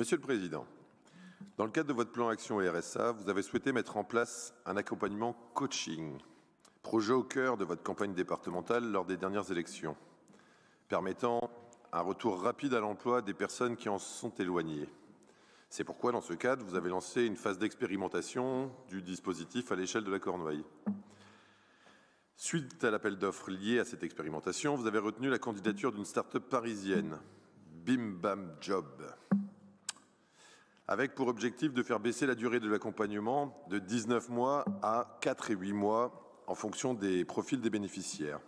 Monsieur le Président, dans le cadre de votre plan Action et RSA, vous avez souhaité mettre en place un accompagnement coaching, projet au cœur de votre campagne départementale lors des dernières élections, permettant un retour rapide à l'emploi des personnes qui en sont éloignées. C'est pourquoi, dans ce cadre, vous avez lancé une phase d'expérimentation du dispositif à l'échelle de la Cornouaille. Suite à l'appel d'offres lié à cette expérimentation, vous avez retenu la candidature d'une start-up parisienne, Bim Bam Job, avec pour objectif de faire baisser la durée de l'accompagnement de 19 mois à 4 et 8 mois en fonction des profils des bénéficiaires.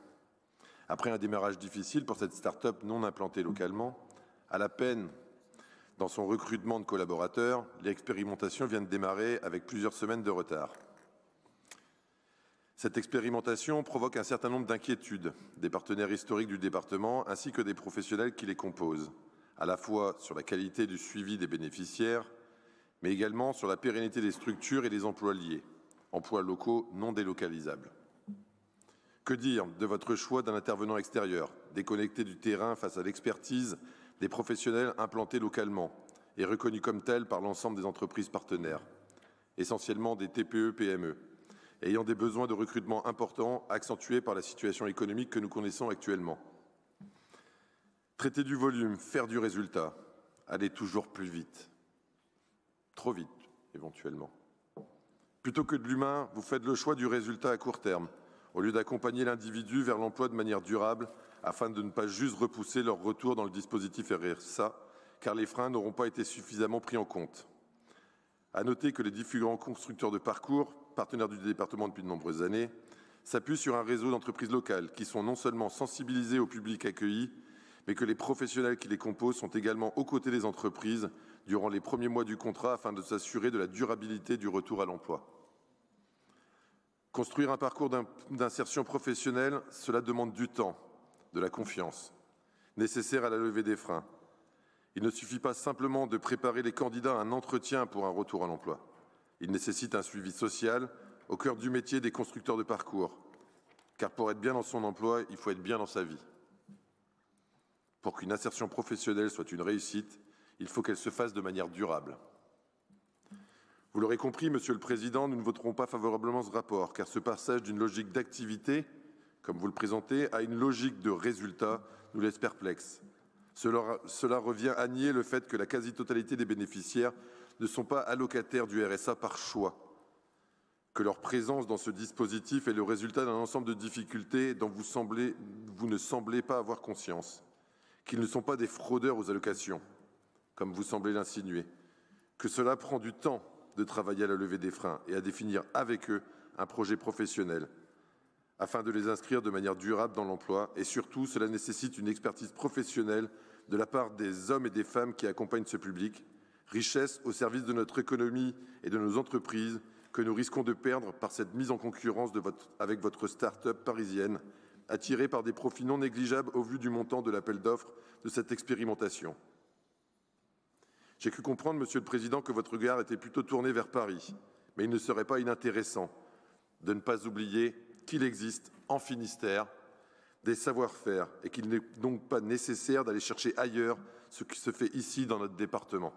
Après un démarrage difficile pour cette start-up non implantée localement, à la peine dans son recrutement de collaborateurs, l'expérimentation vient de démarrer avec plusieurs semaines de retard. Cette expérimentation provoque un certain nombre d'inquiétudes des partenaires historiques du département ainsi que des professionnels qui les composent, à la fois sur la qualité du suivi des bénéficiaires, mais également sur la pérennité des structures et des emplois liés, emplois locaux non délocalisables. Que dire de votre choix d'un intervenant extérieur, déconnecté du terrain face à l'expertise des professionnels implantés localement et reconnus comme tels par l'ensemble des entreprises partenaires, essentiellement des TPE-PME, ayant des besoins de recrutement importants accentués par la situation économique que nous connaissons actuellement. Traiter du volume, faire du résultat, aller toujours plus vite, trop vite éventuellement. Plutôt que de l'humain, vous faites le choix du résultat à court terme, au lieu d'accompagner l'individu vers l'emploi de manière durable, afin de ne pas juste repousser leur retour dans le dispositif RSA, car les freins n'auront pas été suffisamment pris en compte. À noter que les différents constructeurs de parcours, partenaires du département depuis de nombreuses années, s'appuient sur un réseau d'entreprises locales qui sont non seulement sensibilisées au public accueilli, mais que les professionnels qui les composent sont également aux côtés des entreprises durant les premiers mois du contrat afin de s'assurer de la durabilité du retour à l'emploi. Construire un parcours d'insertion professionnelle, cela demande du temps, de la confiance, nécessaire à la levée des freins. Il ne suffit pas simplement de préparer les candidats à un entretien pour un retour à l'emploi. Il nécessite un suivi social au cœur du métier des constructeurs de parcours. Car pour être bien dans son emploi, il faut être bien dans sa vie. Pour qu'une insertion professionnelle soit une réussite, il faut qu'elle se fasse de manière durable. Vous l'aurez compris, Monsieur le Président, nous ne voterons pas favorablement ce rapport, car ce passage d'une logique d'activité, comme vous le présentez, à une logique de résultat nous laisse perplexes. Cela revient à nier le fait que la quasi-totalité des bénéficiaires ne sont pas allocataires du RSA par choix, que leur présence dans ce dispositif est le résultat d'un ensemble de difficultés dont vous ne semblez pas avoir conscience, qu'ils ne sont pas des fraudeurs aux allocations, comme vous semblez l'insinuer, que cela prend du temps de travailler à la levée des freins et à définir avec eux un projet professionnel, afin de les inscrire de manière durable dans l'emploi. Et surtout, cela nécessite une expertise professionnelle de la part des hommes et des femmes qui accompagnent ce public, richesse au service de notre économie et de nos entreprises que nous risquons de perdre par cette mise en concurrence avec votre start-up parisienne, attirée par des profits non négligeables au vu du montant de l'appel d'offres de cette expérimentation. J'ai cru comprendre, Monsieur le Président, que votre regard était plutôt tourné vers Paris, mais il ne serait pas inintéressant de ne pas oublier qu'il existe en Finistère des savoir-faire et qu'il n'est donc pas nécessaire d'aller chercher ailleurs ce qui se fait ici dans notre département.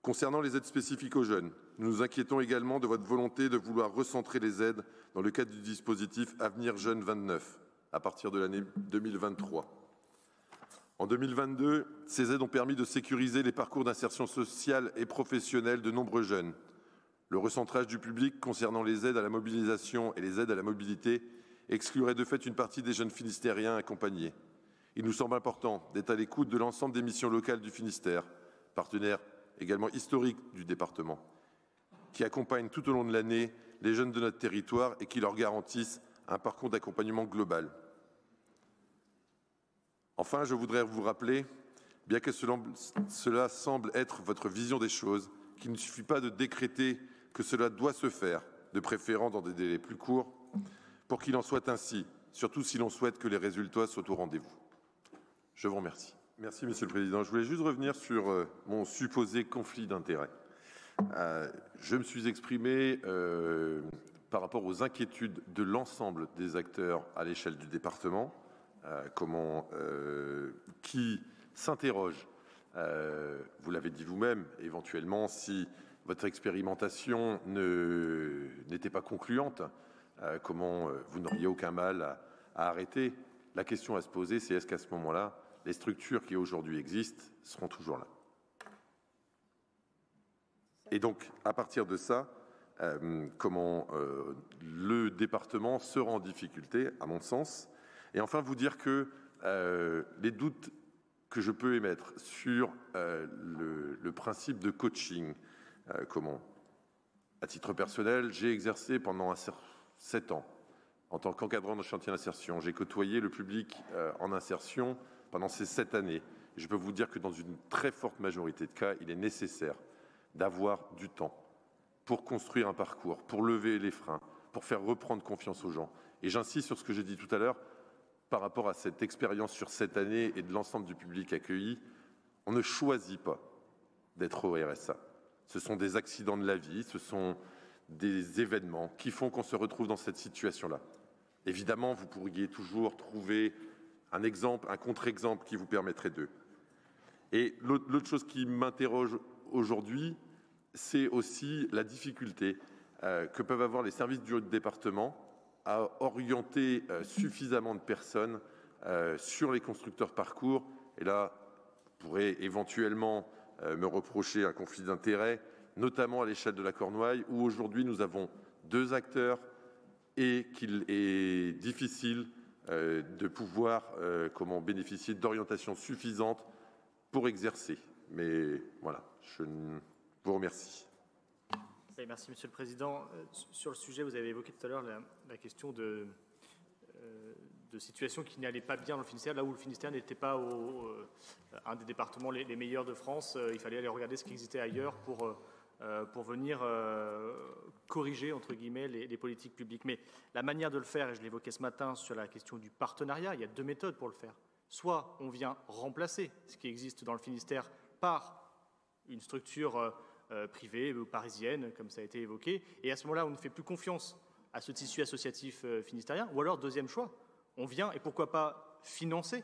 Concernant les aides spécifiques aux jeunes, nous nous inquiétons également de votre volonté de vouloir recentrer les aides dans le cadre du dispositif Avenir Jeunes 29 à partir de l'année 2023. En 2022, ces aides ont permis de sécuriser les parcours d'insertion sociale et professionnelle de nombreux jeunes. Le recentrage du public concernant les aides à la mobilisation et les aides à la mobilité exclurait de fait une partie des jeunes finistériens accompagnés. Il nous semble important d'être à l'écoute de l'ensemble des missions locales du Finistère, partenaire également historique du département, qui accompagnent tout au long de l'année les jeunes de notre territoire et qui leur garantissent un parcours d'accompagnement global. Enfin, je voudrais vous rappeler, bien que cela semble être votre vision des choses, qu'il ne suffit pas de décréter que cela doit se faire, de préférence dans des délais plus courts, pour qu'il en soit ainsi, surtout si l'on souhaite que les résultats soient au rendez-vous. Je vous remercie. Merci, Monsieur le Président. Je voulais juste revenir sur mon supposé conflit d'intérêts. Je me suis exprimé par rapport aux inquiétudes de l'ensemble des acteurs à l'échelle du département, qui s'interrogent Vous l'avez dit vous-même, éventuellement, si votre expérimentation n'était pas concluante, comment vous n'auriez aucun mal à arrêter. La question à se poser, c'est est-ce qu'à ce moment-là, les structures qui aujourd'hui existent seront toujours là. Et donc, à partir de ça, le département sera en difficulté, à mon sens. Et enfin, vous dire que les doutes que je peux émettre sur le principe de coaching, à titre personnel, j'ai exercé pendant 7 ans en tant qu'encadrant de chantier d'insertion. J'ai côtoyé le public en insertion pendant ces 7 années. Je peux vous dire que dans une très forte majorité de cas, il est nécessaire d'avoir du temps pour construire un parcours, pour lever les freins, pour faire reprendre confiance aux gens. Et j'insiste sur ce que j'ai dit tout à l'heure, par rapport à cette expérience sur 7 années et de l'ensemble du public accueilli, on ne choisit pas d'être au RSA. Ce sont des accidents de la vie, ce sont des événements qui font qu'on se retrouve dans cette situation-là. Évidemment, vous pourriez toujours trouver un exemple, un contre-exemple qui vous permettrait d'eux. Et l'autre chose qui m'interroge aujourd'hui, c'est aussi la difficulté que peuvent avoir les services du département à orienter suffisamment de personnes sur les constructeurs parcours. Et là, vous pourrez éventuellement me reprocher un conflit d'intérêts, notamment à l'échelle de la Cornouaille, où aujourd'hui nous avons 2 acteurs et qu'il est difficile de pouvoir bénéficier d'orientations suffisantes pour exercer. Mais voilà, je vous remercie. Merci, Monsieur le Président. Sur le sujet, vous avez évoqué tout à l'heure la question de situations qui n'allaient pas bien dans le Finistère, là où le Finistère n'était pas un des départements les meilleurs de France. Il fallait aller regarder ce qui existait ailleurs pour venir corriger, entre guillemets, les politiques publiques. Mais la manière de le faire, et je l'évoquais ce matin sur la question du partenariat, il y a 2 méthodes pour le faire. Soit on vient remplacer ce qui existe dans le Finistère par une structure privée ou parisienne, comme ça a été évoqué, et à ce moment-là, on ne fait plus confiance à ce tissu associatif finistérien, ou alors, deuxième choix, on vient, et pourquoi pas financer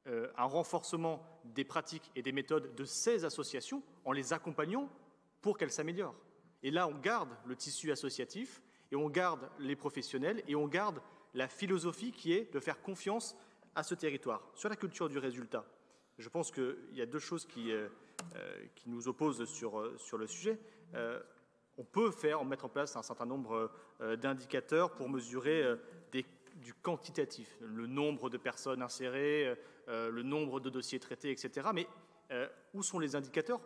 un renforcement des pratiques et des méthodes de ces associations en les accompagnant pour qu'elles s'améliorent. Et là, on garde le tissu associatif, et on garde les professionnels, et on garde la philosophie qui est de faire confiance à ce territoire. Sur la culture du résultat, je pense qu'il y a 2 choses qui nous opposent sur le sujet. On peut mettre en place un certain nombre d'indicateurs pour mesurer du quantitatif, le nombre de personnes insérées, le nombre de dossiers traités, etc. Mais où sont les indicateurs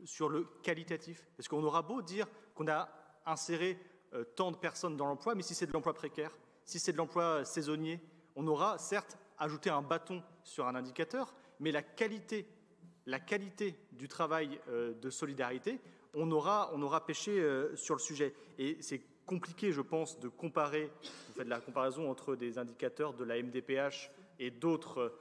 sur le qualitatif? Parce qu'on aura beau dire qu'on a inséré tant de personnes dans l'emploi, mais si c'est de l'emploi précaire, si c'est de l'emploi saisonnier, on aura certes ajouté un bâton sur un indicateur, mais la qualité du travail de solidarité, on aura pêché sur le sujet. Et c'est compliqué, je pense, de comparer, vous faites la comparaison entre des indicateurs de la MDPH et d'autres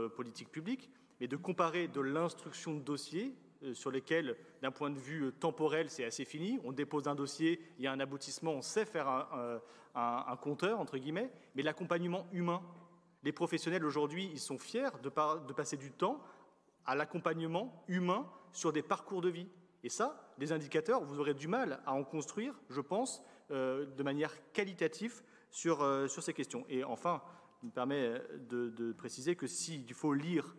politiques publiques, mais de comparer de l'instruction de dossiers sur lesquels, d'un point de vue temporel, c'est assez fini. On dépose un dossier, il y a un aboutissement, on sait faire un compteur, entre guillemets, mais l'accompagnement humain, les professionnels aujourd'hui, ils sont fiers de passer du temps à l'accompagnement humain sur des parcours de vie. Et ça, les indicateurs, vous aurez du mal à en construire, je pense, de manière qualitative sur ces questions. Et enfin, il me permet de préciser que s'il faut lire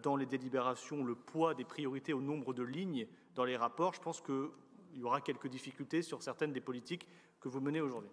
dans les délibérations le poids des priorités au nombre de lignes dans les rapports, je pense qu'il y aura quelques difficultés sur certaines des politiques que vous menez aujourd'hui.